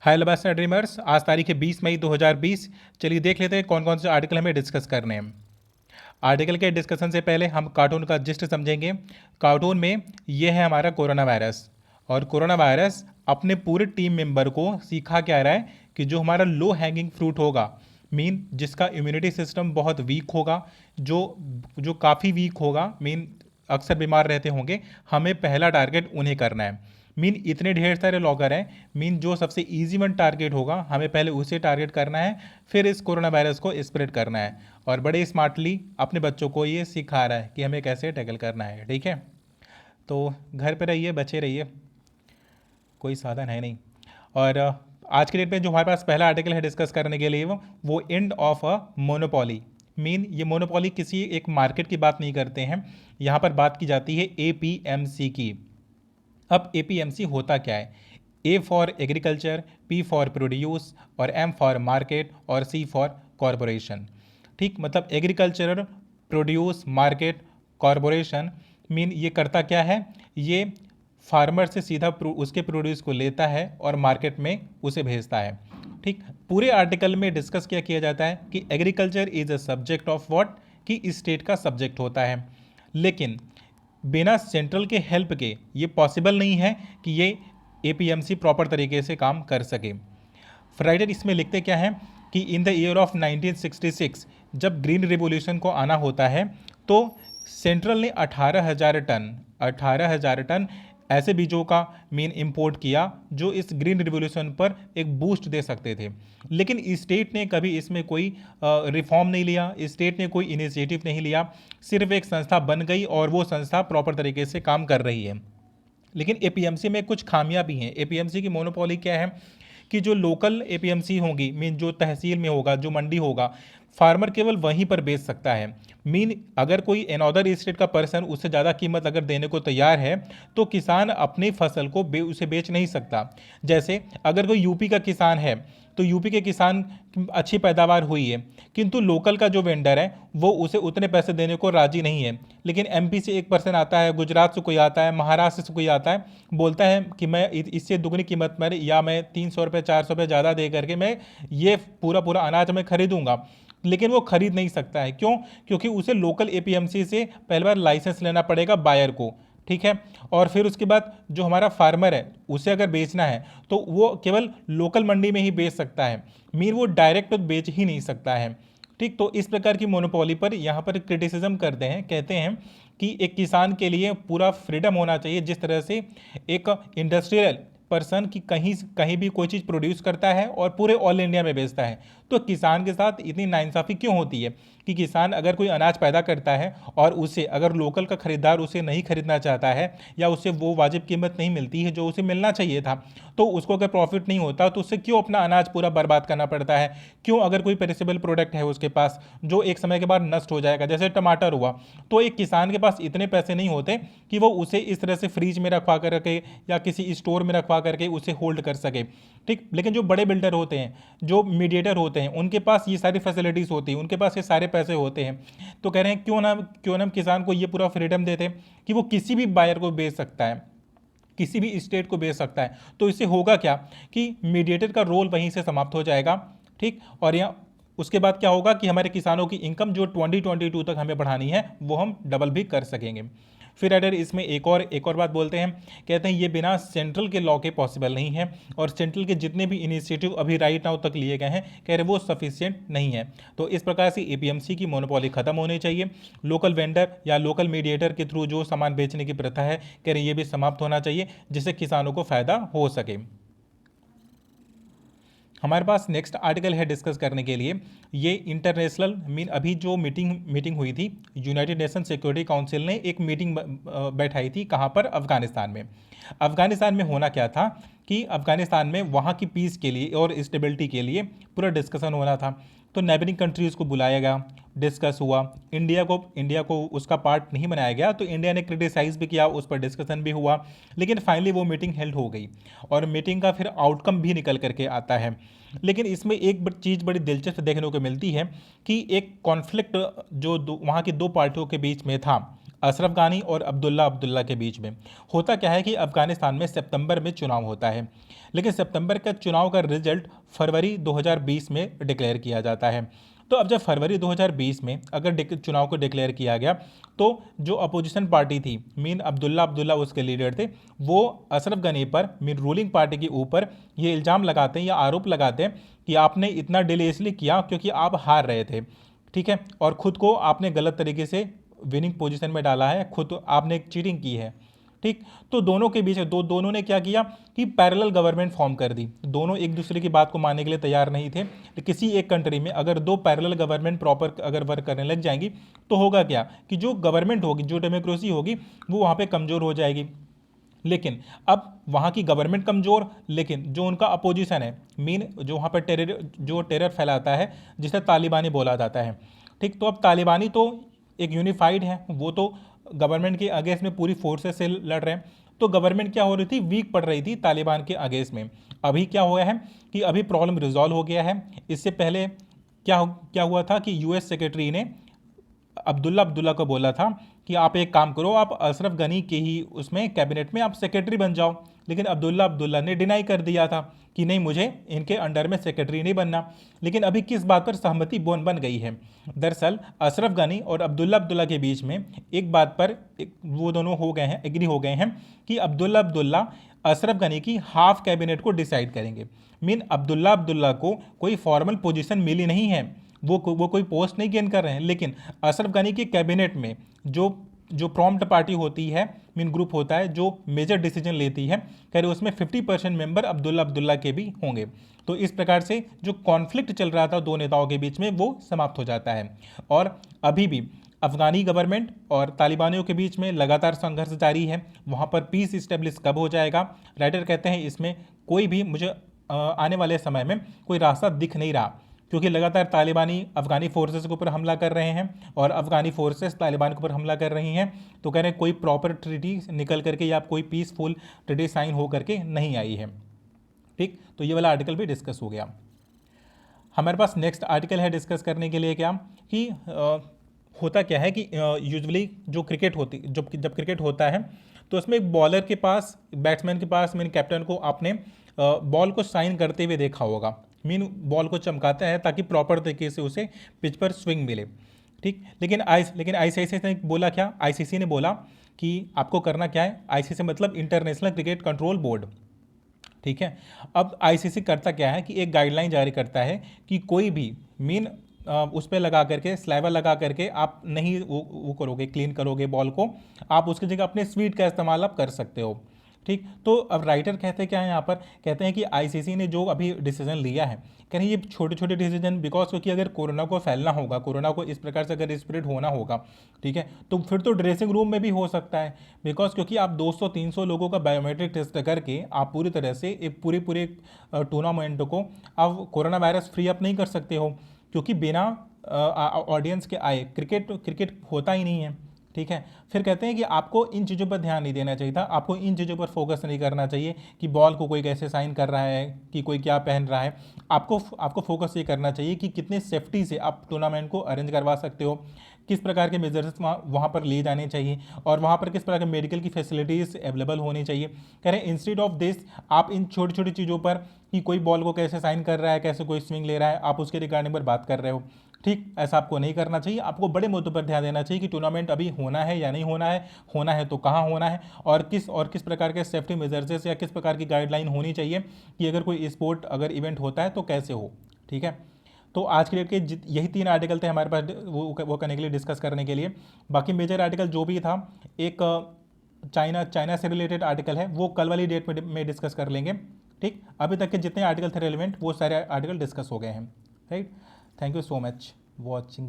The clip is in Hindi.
हेलो बेस्ट ड्रीमर्स, आज तारीख है 20 मई 2020। चलिए देख लेते हैं कौन कौन से आर्टिकल हमें डिस्कस करने हैं। आर्टिकल के डिस्कशन से पहले हम कार्टून का जिस्ट समझेंगे। कार्टून में ये है हमारा कोरोना वायरस, और कोरोना वायरस अपने पूरे टीम मेंबर को सिखा क्या रहा है कि जो हमारा लो हैंगिंग फ्रूट होगा, मीन जिसका इम्यूनिटी सिस्टम बहुत वीक होगा, जो जो काफ़ी वीक होगा, मीन अक्सर बीमार रहते होंगे, हमें पहला टारगेट उन्हें करना है। मीन इतने ढेर सारे लॉगर हैं, मीन जो सबसे इजी वन टारगेट होगा हमें पहले उसे टारगेट करना है, फिर इस कोरोना वायरस को स्प्रेड करना है। और बड़े स्मार्टली अपने बच्चों को ये सिखा रहा है कि हमें कैसे टैकल करना है। ठीक है, तो घर पे रहिए, बचे रहिए, कोई साधन है नहीं। और आज के डेट में जो हमारे पास पहला आर्टिकल है डिस्कस करने के लिए, वो end of a monopoly. Mean ये मोनोपोली किसी एक मार्केट की बात नहीं करते हैं, यहाँ पर बात की जाती है एपीएमसी की। अब एपीएमसी होता क्या है? A for agriculture, P for produce, और एम फॉर मार्केट, और सी फॉर कॉरपोरेशन। ठीक, मतलब agriculture, produce, market, corporation. Mean ये करता क्या है? ये फार्मर से सीधा उसके प्रोड्यूस को लेता है और मार्केट में उसे भेजता है। ठीक, पूरे आर्टिकल में डिस्कस क्या किया जाता है कि agriculture is a subject of what, कि स्टेट का सब्जेक्ट होता है, लेकिन बिना सेंट्रल के हेल्प के ये पॉसिबल नहीं है कि ये एपीएमसी प्रॉपर तरीके से काम कर सके। फ्राइडर इसमें लिखते क्या हैं कि इन द ईयर ऑफ 1966 जब ग्रीन रिवॉल्यूशन को आना होता है, तो सेंट्रल ने 18,000 टन ऐसे बीजों का मीन इंपोर्ट किया जो इस ग्रीन रिवॉल्यूशन पर एक बूस्ट दे सकते थे। लेकिन स्टेट ने कभी इसमें कोई रिफॉर्म नहीं लिया, स्टेट ने कोई इनिशिएटिव नहीं लिया, सिर्फ एक संस्था बन गई और वो संस्था प्रॉपर तरीके से काम कर रही है। लेकिन एपीएमसी में कुछ खामियां भी हैं। एपीएमसी की मोनोपोली क्या है कि जो लोकल एपीएमसी होंगी, मीन जो तहसील में होगा, जो मंडी होगा, फार्मर केवल वहीं पर बेच सकता है। मीन अगर कोई अनदर स्टेट का पर्सन उससे ज़्यादा कीमत अगर देने को तैयार है, तो किसान अपनी फसल को उसे बेच नहीं सकता। जैसे अगर कोई यूपी का किसान है, तो यूपी के किसान अच्छी पैदावार हुई है, किंतु लोकल का जो वेंडर है वो उसे उतने पैसे देने को राजी नहीं है। लेकिन एमपी से एक पर्सन आता है, गुजरात से कोई आता है, महाराष्ट्र से कोई आता है, बोलता है कि मैं इससे दुगनी कीमत में, या मैं 300 रुपये 400 रुपये ज़्यादा दे करके मैं ये पूरा पूरा अनाज मैं खरीदूंगा, लेकिन वो खरीद नहीं सकता है। क्यों? क्योंकि उसे लोकल एपीएमसी से पहली बार लाइसेंस लेना पड़ेगा बायर को। ठीक है, और फिर उसके बाद जो हमारा फार्मर है उसे अगर बेचना है तो वो केवल लोकल मंडी में ही बेच सकता है, मीन वो डायरेक्ट तो बेच ही नहीं सकता है। ठीक, तो इस प्रकार की मोनोपोली पर यहाँ पर क्रिटिसिज्म करते हैं, कहते हैं कि एक किसान के लिए पूरा फ्रीडम होना चाहिए, जिस तरह से एक इंडस्ट्रियल पर्सन की कहीं कहीं भी कोई चीज़ प्रोड्यूस करता है और पूरे ऑल इंडिया में बेचता है, तो किसान के साथ इतनी नाइंसाफ़ी क्यों होती है कि किसान अगर कोई अनाज पैदा करता है और उसे अगर लोकल का खरीदार उसे नहीं खरीदना चाहता है, या उसे वो वाजिब कीमत नहीं मिलती है जो उसे मिलना चाहिए था, तो उसको अगर प्रॉफिट नहीं होता तो उससे क्यों अपना अनाज पूरा बर्बाद करना पड़ता है? क्यों? अगर कोई पेरिसेबल प्रोडक्ट है उसके पास जो एक समय के बाद नष्ट हो जाएगा, जैसे टमाटर हुआ, तो एक किसान के पास इतने पैसे नहीं होते कि वो उसे इस तरह से फ्रीज में रखवा करके या किसी स्टोर में रखवा करके उसे होल्ड कर सके। ठीक, लेकिन जो बड़े बिल्डर होते हैं, जो मीडिएटर होते हैं, उनके पास ये सारी फैसिलिटीज़ होती हैं, उनके पास ये सारे पैसे होते हैं। तो कह रहे हैं क्यों ना हम किसान को ये पूरा फ्रीडम देते कि वो किसी भी बायर को बेच सकता है, किसी भी स्टेट को बेच सकता है। तो इससे होगा क्या कि मीडिएटर का रोल वहीं से समाप्त हो जाएगा। ठीक, और यहाँ उसके बाद क्या होगा कि हमारे किसानों की इनकम जो 2022 तक हमें बढ़ानी है वो हम डबल भी कर सकेंगे। फिर अगर इसमें एक और बात बोलते हैं, कहते हैं ये बिना सेंट्रल के लॉ के पॉसिबल नहीं है, और सेंट्रल के जितने भी इनिशिएटिव अभी राइट नाउ तक लिए गए हैं, कह रहे वो सफिशिएंट नहीं है। तो इस प्रकार से एपीएमसी की मोनोपोली खत्म होनी चाहिए। लोकल वेंडर या लोकल मीडिएटर के थ्रू जो सामान बेचने की प्रथा है, कह रहे ये भी समाप्त होना चाहिए, जिससे किसानों को फायदा हो सके। हमारे पास नेक्स्ट आर्टिकल है डिस्कस करने के लिए, ये इंटरनेशनल मीन अभी जो मीटिंग हुई थी, यूनाइटेड नेशन सिक्योरिटी काउंसिल ने एक मीटिंग बैठाई थी, कहाँ पर? अफगानिस्तान में। अफगानिस्तान में होना क्या था कि अफगानिस्तान में वहाँ की पीस के लिए और स्टेबिलिटी के लिए पूरा डिस्कशन होना था। तो नेबरिंग कंट्रीज़ को बुलाया गया, डिस्कस हुआ। इंडिया को उसका पार्ट नहीं बनाया गया, तो इंडिया ने क्रिटिसाइज़ भी किया, उस पर डिस्कशन भी हुआ, लेकिन फाइनली वो मीटिंग हेल्ड हो गई और मीटिंग का फिर आउटकम भी निकल करके आता है। लेकिन इसमें एक चीज़ बड़ी दिलचस्प देखने को मिलती है कि एक कॉन्फ्लिक्ट जो वहाँ की दो पार्टियों के बीच में था, अशरफ गानी और अब्दुल्ला अब्दुल्ला के बीच में। होता क्या है कि अफगानिस्तान में सितंबर में चुनाव होता है, लेकिन सितंबर का चुनाव का रिजल्ट फरवरी 2020 में डिक्लेयर किया जाता है। तो अब जब फरवरी 2020 में अगर चुनाव को डिक्लेयर किया गया, तो जो अपोजिशन पार्टी थी, मीन अब्दुल्ला अब्दुल्ला उसके लीडर थे, वो अशरफ गनी पर, मीन रूलिंग पार्टी के ऊपर ये इल्ज़ाम लगाते हैं या आरोप लगाते हैं कि आपने इतना डिले इसलिए किया क्योंकि आप हार रहे थे, ठीक है, और खुद को आपने गलत तरीके से विनिंग पोजीशन में डाला है, खुद आपने एक चीटिंग की है, ठीक। तो दोनों के बीच दोनों ने क्या किया कि पैरेलल गवर्नमेंट फॉर्म कर दी। दोनों एक दूसरे की बात को मानने के लिए तैयार नहीं थे। तो किसी एक कंट्री में अगर दो पैरेलल गवर्नमेंट प्रॉपर अगर वर्क करने लग जाएंगी तो होगा क्या कि जो गवर्नमेंट होगी, जो डेमोक्रेसी होगी, वो वहाँ पे कमज़ोर हो जाएगी। लेकिन अब वहाँ की गवर्नमेंट कमज़ोर, लेकिन जो उनका अपोजिशन है, मीन जो वहाँ पर टेरर फैलाता है, जिसे तालिबानी बोला जाता है, ठीक। तो अब तालिबानी तो एक यूनिफाइड है, वो तो गवर्नमेंट के अगेंस्ट में पूरी फोर्सेस से लड़ रहे हैं। तो गवर्नमेंट क्या हो रही थी, वीक पड़ रही थी तालिबान के अगेंस्ट में। अभी क्या हुआ है कि अभी प्रॉब्लम रिजॉल्व हो गया है। इससे पहले क्या हुआ था कि यूएस सेक्रेटरी ने अब्दुल्ला अब्दुल्ला को बोला था कि आप एक काम करो, आप अशरफ गनी के ही उसमें कैबिनेट में आप सेक्रेटरी बन जाओ। लेकिन अब्दुल्ला अब्दुल्ला ने डिनाई कर दिया था कि नहीं, मुझे इनके अंडर में सेक्रेटरी नहीं बनना। लेकिन अभी किस बात पर सहमति बन गई है, दरअसल अशरफ गनी और अब्दुल्ला अब्दुल्ला के बीच में एक बात पर वो दोनों हो गए हैं, एग्री हो गए हैं कि अब्दुल्ला अब्दुल्ला अशरफ गनी की हाफ कैबिनेट को डिसाइड करेंगे। मीन अब्दुल्ला अब्दुल्ला को कोई फॉर्मल पोजीशन मिली नहीं है, वो कोई पोस्ट नहीं गेन कर रहे हैं, लेकिन अशरफ गनी के कैबिनेट में जो प्रॉम्प्ट पार्टी होती है, मीन ग्रुप होता है, जो मेजर डिसीजन लेती है, कह रहे उसमें 50% मेंबर अब्दुल्ला अब्दुल्ला के भी होंगे। तो इस प्रकार से जो कॉन्फ्लिक्ट चल रहा था दो नेताओं के बीच में, वो समाप्त हो जाता है। और अभी भी अफगानी गवर्नमेंट और तालिबानियों के बीच में लगातार संघर्ष जारी है। वहाँ पर पीस इस्टेब्लिश कब हो जाएगा, राइटर कहते हैं इसमें कोई भी मुझे आने वाले समय में कोई रास्ता दिख नहीं रहा, क्योंकि लगातार तालिबानी अफगानी फोर्सेस के ऊपर हमला कर रहे हैं और अफगानी फोर्सेस तालिबान के ऊपर हमला कर रही हैं। तो कह रहे हैं कोई प्रॉपर ट्रीटी निकल करके या कोई पीसफुल ट्रीटी साइन हो करके नहीं आई है, ठीक। तो ये वाला आर्टिकल भी डिस्कस हो गया। हमारे पास नेक्स्ट आर्टिकल है डिस्कस करने के लिए क्या कि होता क्या है कि यूजुअली जो क्रिकेट होती जब क्रिकेट होता है तो उसमें एक बॉलर के पास, बैट्समैन के पास, मीन कैप्टन को आपने बॉल को साइन करते हुए देखा होगा। मीन बॉल को चमकाता है ताकि प्रॉपर तरीके से उसे पिच पर स्विंग मिले, ठीक। लेकिन आईसीसी ने बोला क्या, आईसीसी ने बोला कि आपको करना क्या है, आईसीसी मतलब इंटरनेशनल क्रिकेट कंट्रोल बोर्ड, ठीक है। अब आईसीसी करता क्या है कि एक गाइडलाइन जारी करता है कि कोई भी मीन उस पर लगा करके, स्लाइवर लगा करके आप नहीं वो करोगे, क्लीन करोगे बॉल को, आप उसकी जगह अपने स्वीट का इस्तेमाल आप कर सकते हो, ठीक। तो अब राइटर कहते हैं क्या है यहाँ पर, कहते हैं कि आईसीसी ने जो अभी डिसीजन लिया है, कह रहे हैं ये छोटे छोटे डिसीजन, बिकॉज क्योंकि अगर कोरोना को फैलना होगा, कोरोना को इस प्रकार से अगर स्प्रेड होना होगा, ठीक है, तो फिर तो ड्रेसिंग रूम में भी हो सकता है, बिकॉज क्योंकि आप 200-300 लोगों का बायोमेट्रिक टेस्ट करके आप पूरी तरह से एक पूरे टूर्नामेंट को आप कोरोना वायरस फ्री अप नहीं कर सकते हो, क्योंकि बिना ऑडियंस के आए क्रिकेट होता ही नहीं है, ठीक है। फिर कहते हैं कि आपको इन चीज़ों पर ध्यान नहीं देना चाहिए था, आपको इन चीज़ों पर फोकस नहीं करना चाहिए कि बॉल को कोई कैसे साइन कर रहा है, कि कोई क्या पहन रहा है। आपको फोकस ये करना चाहिए कि कितने सेफ्टी से आप टूर्नामेंट को अरेंज करवा सकते हो, किस प्रकार के मेजर्स वहाँ पर लिए जाने चाहिए और वहाँ पर किस प्रकार के मेडिकल की फैसिलिटीज़ अवेलेबल होनी चाहिए। कह रहे हैं इंस्टेड ऑफ दिस आप इन छोटी छोटी चीज़ों पर कि कोई बॉल को कैसे साइन कर रहा है, कैसे कोई स्विंग ले रहा है, आप उसके रिगार्डिंग पर बात कर रहे हो, ठीक। ऐसा आपको नहीं करना चाहिए, आपको बड़े मुद्दों पर ध्यान देना चाहिए कि टूर्नामेंट अभी होना है या नहीं होना है तो कहाँ होना है, और किस प्रकार के सेफ्टी मेजर्स या किस प्रकार की गाइडलाइन होनी चाहिए कि अगर कोई स्पोर्ट अगर इवेंट होता है तो कैसे हो, ठीक है। तो आज के डेट के यही 3 आर्टिकल थे हमारे पास वो करने के लिए, डिस्कस करने के लिए। बाकी मेजर आर्टिकल जो भी था, एक चाइना से रिलेटेड आर्टिकल है, वो कल वाली डेट में डिस्कस कर लेंगे, ठीक। अभी तक के जितने आर्टिकल थे रेलिवेंट वो सारे आर्टिकल डिस्कस हो गए हैं, right. Thank you so much watching.